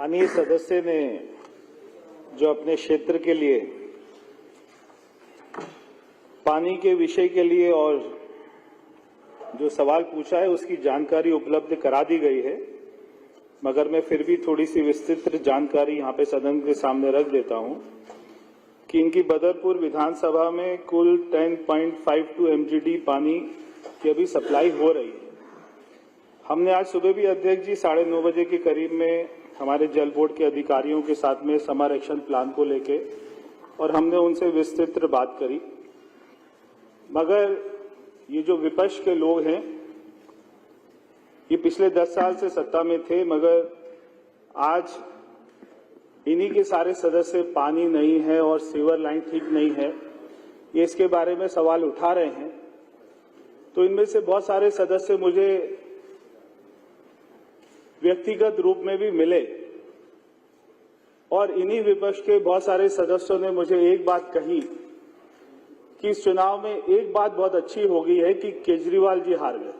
माननीय सदस्य ने जो अपने क्षेत्र के लिए पानी के विषय के लिए और जो सवाल पूछा है उसकी जानकारी उपलब्ध करा दी गई है, मगर मैं फिर भी थोड़ी सी विस्तृत जानकारी यहाँ पे सदन के सामने रख देता हूँ कि इनकी बदरपुर विधानसभा में कुल 10.52 MGD पानी की अभी सप्लाई हो रही है। हमने आज सुबह भी अध्यक्ष जी 9:30 बजे के करीब में हमारे जल बोर्ड के अधिकारियों के साथ में समर एक्शन प्लान को लेके और हमने उनसे विस्तृत बात करी, मगर ये जो विपक्ष के लोग हैं ये पिछले 10 साल से सत्ता में थे, मगर आज इन्हीं के सारे सदस्य पानी नहीं है और सीवर लाइन ठीक नहीं है, ये इसके बारे में सवाल उठा रहे हैं। तो इनमें से बहुत सारे सदस्य मुझे व्यक्तिगत रूप में भी मिले और इन्हीं विपक्ष के बहुत सारे सदस्यों ने मुझे एक बात कही कि इस चुनाव में एक बात बहुत अच्छी हो गई है कि केजरीवाल जी हार गए।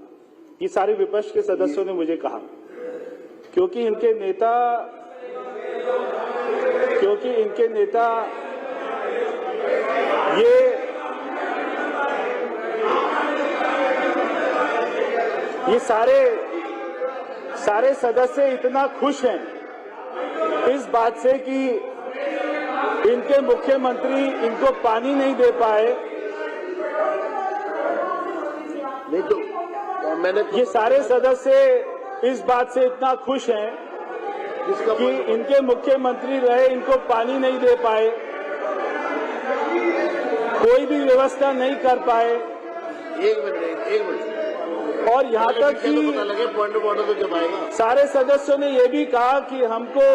ये सारे विपक्ष के सदस्यों ने मुझे कहा क्योंकि इनके नेता ये सारे सदस्य इतना खुश हैं इस बात से कि इनके मुख्यमंत्री इनको पानी नहीं दे पाए। नहीं तो ये सारे सदस्य इस बात से इतना खुश हैं कि इनके मुख्यमंत्री रहे इनको पानी नहीं दे पाए, कोई भी व्यवस्था नहीं कर पाए। एक मिनट और यहाँ तक कि पॉइंट ऑफ ऑर्डर तो जब आएगा। सारे सदस्यों ने यह भी कहा कि हमको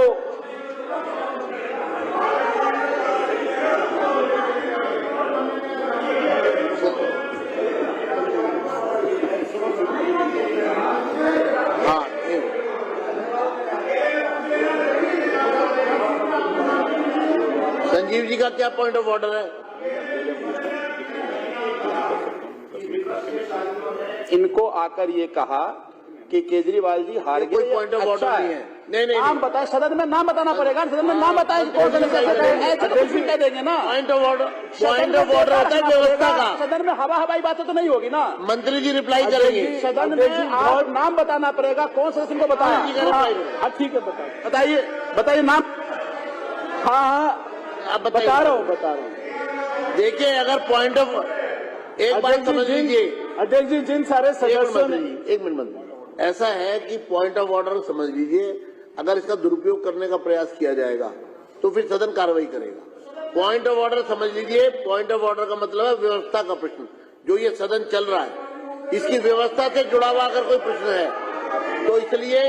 संजीव जी का क्या पॉइंट ऑफ ऑर्डर है? इनको आकर ये कहा कि केजरीवाल जी हार गए। कोई पॉइंट ऑफ ऑर्डर नहीं है। नहीं नाम बताए, सदन में नाम बताना पड़ेगा। सदन में नाम बताए कौन कह देंगे ना। पॉइंट ऑफ ऑर्डर होता है व्यवस्था का। सदन में हवाई बातें तो नहीं होगी ना। मंत्री जी रिप्लाई करेंगे। सदन में आप नाम बताना पड़ेगा कौन सदस्य को बताया। ठीक है बताइए नाम। हाँ आप बता रहा हूँ। देखिए अगर पॉइंट ऑफ एक बात समझ लीजिए अध्यक्ष जी, जिन सारे सदस्यों ने एक मिनट ऐसा है कि पॉइंट ऑफ ऑर्डर समझ लीजिए, अगर इसका दुरुपयोग करने का प्रयास किया जाएगा तो फिर सदन कार्रवाई करेगा। पॉइंट ऑफ ऑर्डर समझ लीजिए, पॉइंट ऑफ ऑर्डर का मतलब है व्यवस्था का प्रश्न। जो ये सदन चल रहा है इसकी व्यवस्था से जुड़ा हुआ अगर कोई प्रश्न है तो इसलिए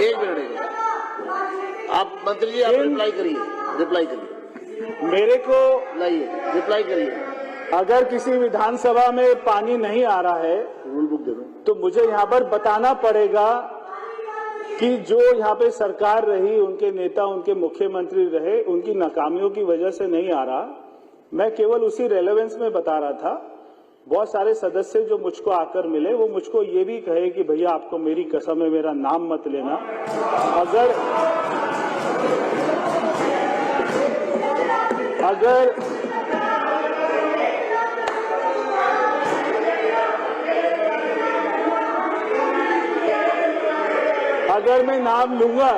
एक मिनट आप मंत्री जी आप रिप्लाई करिए मेरे को लाइए, रिप्लाई करिए। अगर किसी विधानसभा में पानी नहीं आ रहा है रूल बुक दे दो तो मुझे यहाँ पर बताना पड़ेगा कि जो यहाँ पे सरकार रही, उनके नेता, उनके मुख्यमंत्री रहे, उनकी नाकामियों की वजह से नहीं आ रहा। मैं केवल उसी रेलेवेंस में बता रहा था। बहुत सारे सदस्य जो मुझको आकर मिले वो मुझको ये भी कहे कि भैया आपको मेरी कसम है मेरा नाम मत लेना। अगर मैं नाम लूंगा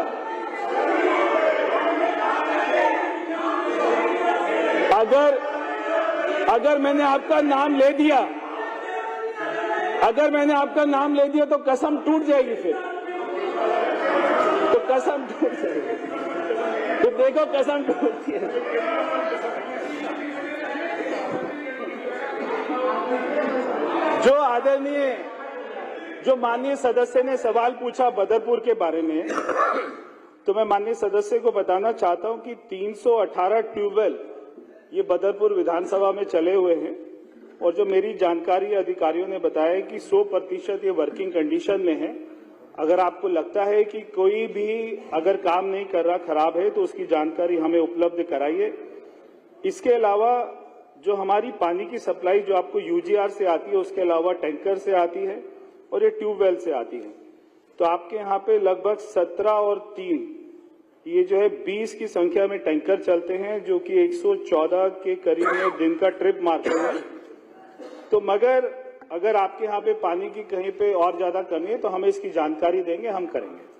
अगर मैंने आपका नाम ले दिया तो कसम टूट जाएगी। फिर तो कसम टूट जाएगी। तो देखो कसम टूटती है। जो माननीय सदस्य ने सवाल पूछा बदरपुर के बारे में, तो मैं माननीय सदस्य को बताना चाहता हूं कि 318 ट्यूबवेल ये बदरपुर विधानसभा में चले हुए हैं और जो मेरी जानकारी अधिकारियों ने बताया कि 100% ये वर्किंग कंडीशन में है। अगर आपको लगता है कि कोई भी अगर काम नहीं कर रहा, खराब है, तो उसकी जानकारी हमें उपलब्ध कराइए। इसके अलावा जो हमारी पानी की सप्लाई जो आपको यूजीआर से आती है, उसके अलावा टैंकर से आती है और ये ट्यूबवेल से आती है। तो आपके यहाँ पे लगभग 17 और 3 ये जो है 20 की संख्या में टैंकर चलते हैं, जो कि 114 के करीब में दिन का ट्रिप मारते हैं। तो मगर अगर आपके यहाँ पे पानी की कहीं पे और ज्यादा कमी है तो हमें इसकी जानकारी देंगे, हम करेंगे।